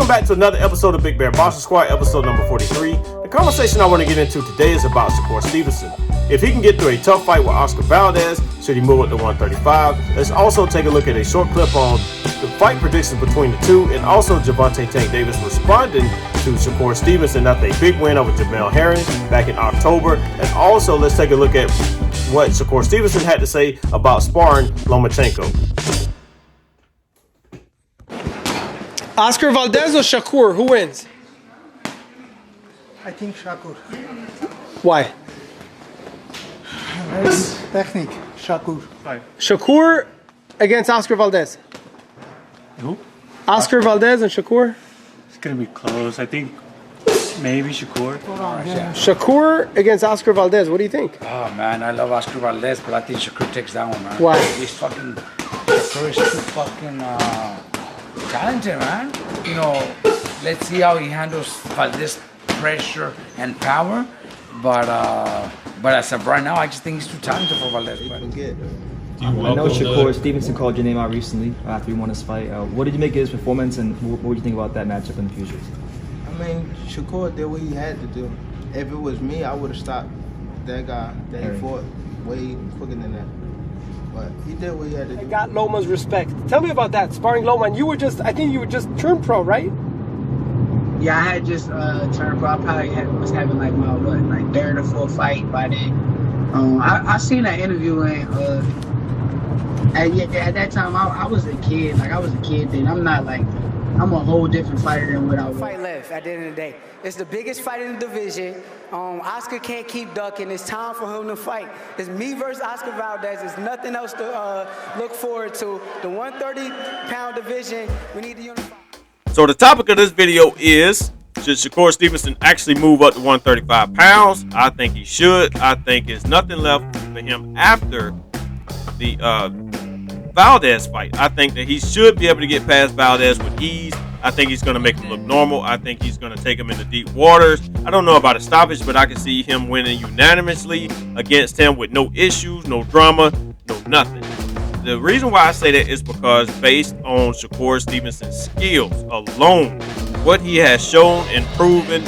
Welcome back to another episode of Big Bear Boxing Squad, episode number 43. The conversation I want to get into today is about Shakur Stevenson. If he can get through a tough fight with Oscar Valdez, should he move up to 135? Let's also take a look at a short clip on the fight predictions between the two, and also Gervonta Tank Davis responding to Shakur Stevenson after a big win over Jamel Herring back in October. And also, let's take a look at what Shakur Stevenson had to say about sparring Lomachenko. Oscar Valdez or Shakur? Who wins? I think Shakur. Why? Nice technique, Shakur. Shakur against Oscar Valdez. Who? Oscar Valdez and Shakur? It's gonna be close. I think maybe Shakur. Shakur against Oscar Valdez. What do you think? Oh man, I love Oscar Valdez, but I think Shakur takes that one, man. Why? Shakur is too fucking talented, man. You know, let's see how he handles Valdez pressure and power. But as of right now, I just think he's too talented for Valdez. I know Shakur Stevenson called your name out recently after he won his fight. What did you make of his performance, and what would you think about that matchup in the future? I mean, Shakur did what he had to do. If it was me, I would have stopped that guy that he fought way quicker than that. But he did what he had to do. I got Loma's respect. Tell me about that, sparring Loma. And I think you were just turned pro, right? Yeah, I had just turned pro. I probably was having like my third or fourth fight by then. I seen that interview and at that time I was a kid. Like I was a kid then. I'm a whole different fighter than what I was. Fight left at the end of the day. It's the biggest fight in the division. Oscar can't keep ducking. It's time for him to fight. It's me versus Oscar Valdez. There's nothing else to look forward to. The 130-pound division, we need to unify. So the topic of this video is, should Shakur Stevenson actually move up to 135 pounds? I think he should. I think there's nothing left for him after the Valdez fight. I think that he should be able to get past Valdez with ease. I think he's going to make him look normal. I think he's going to take him into deep waters. I don't know about a stoppage, but I can see him winning unanimously against him with no issues, no drama, no nothing. The reason why I say that is because based on Shakur Stevenson's skills alone, what he has shown and proven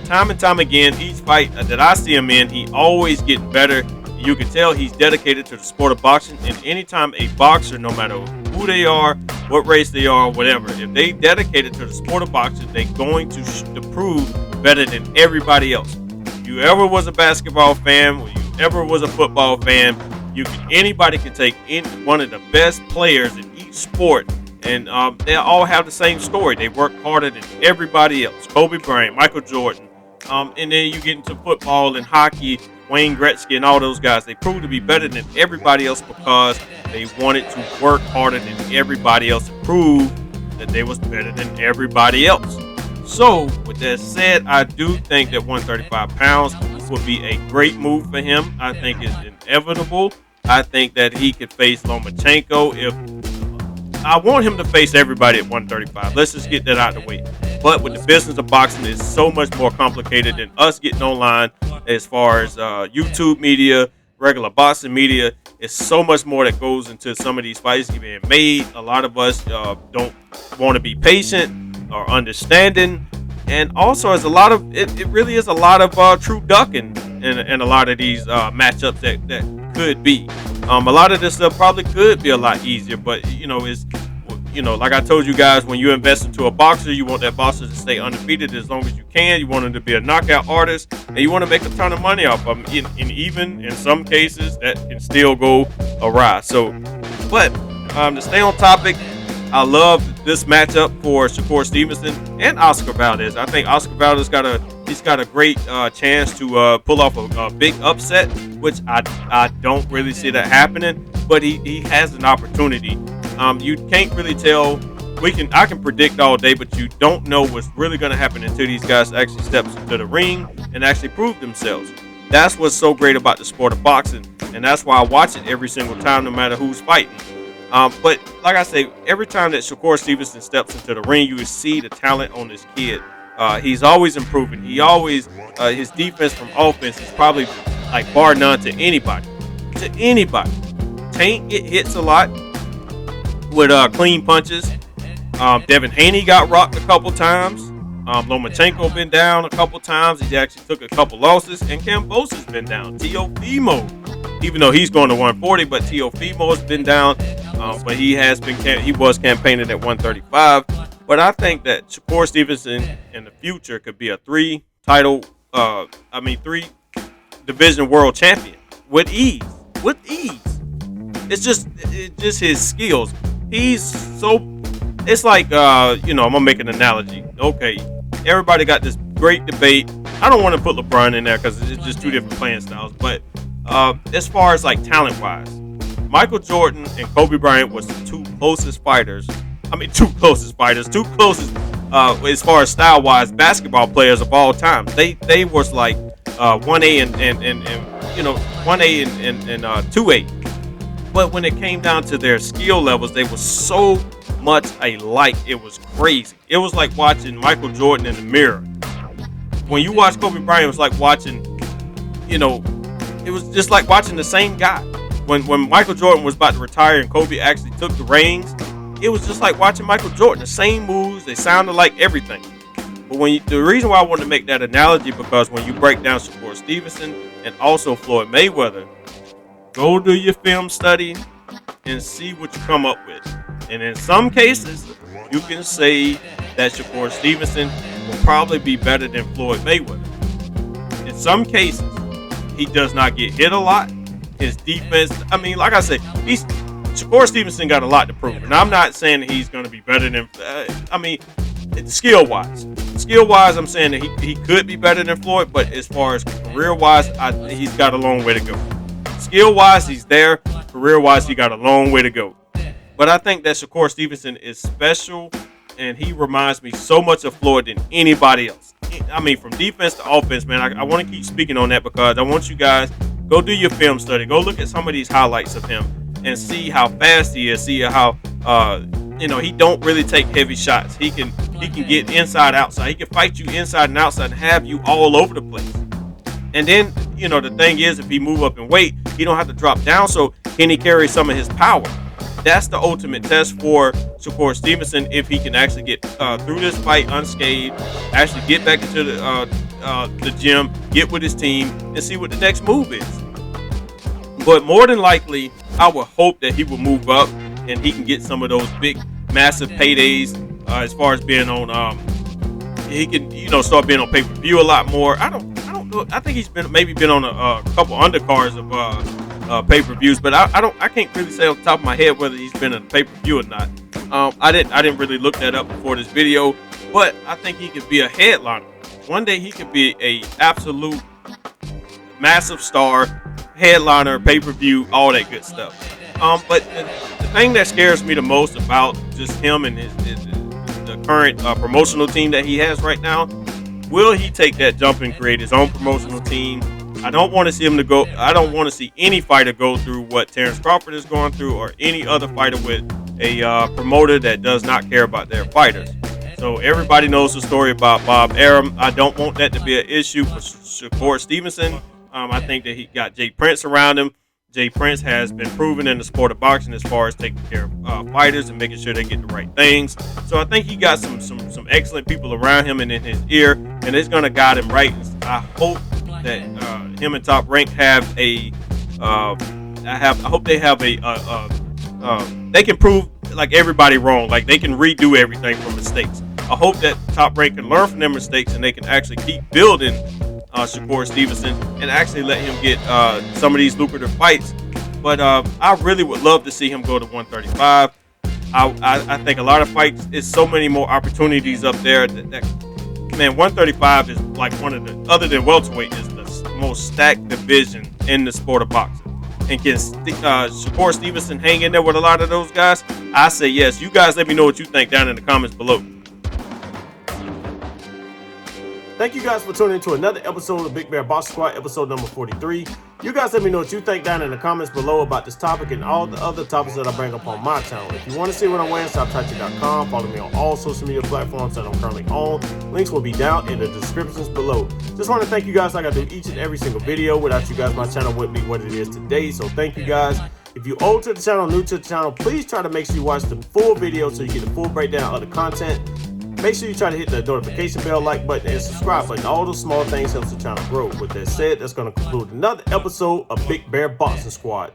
time and time again, each fight that I see him in, he always gets better. You can tell he's dedicated to the sport of boxing, and anytime a boxer, no matter who they are, what race they are, whatever, if they dedicated to the sport of boxing, they're going to prove better than everybody else. If you ever was a basketball fan, or you ever was a football fan, anybody can take one of the best players in each sport, and they all have the same story. They work harder than everybody else. Kobe Bryant, Michael Jordan, and then you get into football and hockey, Wayne Gretzky and all those guys. They proved to be better than everybody else because they wanted to work harder than everybody else to prove that they was better than everybody else. So with that said, I do think that 135 pounds would be a great move for him. I think it's inevitable. I think that he could face Lomachenko. I want him to face everybody at 135. Let's just get that out of the way. But with the business of boxing, it's so much more complicated than us getting online as far as YouTube media, regular boxing media. It's so much more that goes into some of these fights being made. A lot of us don't want to be patient or understanding. And also, it really is a lot of true ducking in a lot of these matchups that could be. A lot of this stuff probably could be a lot easier, but like I told you guys, when you invest into a boxer, you want that boxer to stay undefeated as long as you can. You want him to be a knockout artist, and you want to make a ton of money off of him. And even in some cases, that can still go awry. But to stay on topic, I love this matchup for Shakur Stevenson and Oscar Valdez. I think Oscar Valdez got a great chance to pull off a big upset, which I don't really see that happening. But he has an opportunity. You can't really tell. I can predict all day, but you don't know what's really going to happen until these guys actually steps into the ring and actually prove themselves. That's what's so great about the sport of boxing, and that's why I watch it every single time, no matter who's fighting. But like I say, every time that Shakur Stevenson steps into the ring, you will see the talent on this kid. He's always improving. His defense from offense is probably like bar none to anybody. Tank hits a lot with clean punches. Devin Haney got rocked a couple times. Lomachenko been down a couple times. He actually took a couple losses. And KAMBOSOS been down. Teofimo, even though he's going to 140, but Teofimo has been down. But he was campaigning at 135. But I think that Shakur Stevenson in the future could be a three division world champion with ease. It's just his skills. It's like, I'm going to make an analogy. Okay, everybody got this great debate. I don't want to put LeBron in there because it's just two different playing styles. But as far as like talent-wise, Michael Jordan and Kobe Bryant was the two closest as far as style-wise basketball players of all time. They was like 1A and 1A and 2A. But when it came down to their skill levels, they were so much alike. It was crazy. It was like watching Michael Jordan in the mirror. When you watch Kobe Bryant, it was like watching, it was just like watching the same guy. When Michael Jordan was about to retire and Kobe actually took the reins, it was just like watching Michael Jordan. The same moves, they sounded like everything. But the reason why I wanted to make that analogy, because when you break down Shakur Stevenson and also Floyd Mayweather, go do your film study and see what you come up with. And in some cases, you can say that Shakur Stevenson will probably be better than Floyd Mayweather. In some cases, he does not get hit a lot. His defense, like I said, Shakur Stevenson got a lot to prove. And I'm not saying that he's going to be better than, skill-wise. Skill-wise, I'm saying that he could be better than Floyd, but as far as career-wise, he's got a long way to go. Skill-wise, he's there. Career-wise, he got a long way to go. But I think that Shakur Stevenson is special, and he reminds me so much of Floyd than anybody else. From defense to offense, man, I want to keep speaking on that because I want you guys, go do your film study. Go look at some of these highlights of him and see how fast he is. See how, he don't really take heavy shots. He can get inside, outside. He can fight you inside and outside and have you all over the place. And then, the thing is, if he move up in weight, he don't have to drop down. So can he carry some of his power? That's the ultimate test for Shakur Stevenson, if he can actually get through this fight unscathed, actually get back into the gym, get with his team, and see what the next move is. But more than likely, I would hope that he will move up and he can get some of those big, massive paydays as far as being on. He can, start being on pay-per-view a lot more. I don't know. I think he's been on a couple undercards of pay-per-views, but I can't really say off the top of my head whether he's been in a pay-per-view or not. I didn't really look that up before this video, but I think he could be a headliner. One day he could be a absolute massive star, headliner, pay-per-view, all that good stuff. But the thing that scares me the most about just him and the current promotional team that he has right now, will he take that jump and create his own promotional team? I don't want to see I don't want to see any fighter go through what Terrence Crawford is going through, or any other fighter with a promoter that does not care about their fighters. So everybody knows the story about Bob Arum. I don't want that to be an issue for Shakur Stevenson. I think that he got Jay Prince around him. Jay Prince has been proven in the sport of boxing as far as taking care of fighters and making sure they get the right things. So I think he got some excellent people around him and in his ear, and it's going to guide him right. I hope that him and Top Rank have a. I hope they have they can prove like everybody wrong, like they can redo everything from mistakes. I hope that Top Rank can learn from their mistakes and they can actually keep building Shakur Stevenson and actually let him get some of these lucrative fights. But I really would love to see him go to 135. I think a lot of fights, is so many more opportunities up there. Man, 135 is like one of the, other than welterweight, is the most stacked division in the sport of boxing. And can Shakur Stevenson hang in there with a lot of those guys? I say yes. You guys let me know what you think down in the comments below. Thank you guys for tuning into another episode of Big Bear Boxing Squad, episode number 43. You guys let me know what you think down in the comments below about this topic and all the other topics that I bring up on my channel. If you want to see what I'm wearing, shoptachi.com. Follow me on all social media platforms that I'm currently on. Links will be down in the descriptions below. Just want to thank you guys like I do each and every single video. Without you guys, my channel wouldn't be what it is today. So thank you guys. If you're old to the channel, new to the channel, please try to make sure you watch the full video so you get the full breakdown of the content. Make sure you try to hit the notification bell, like button, and subscribe button. All those small things helps the channel grow. With that said, that's going to conclude another episode of Big Bear Boxing Squad.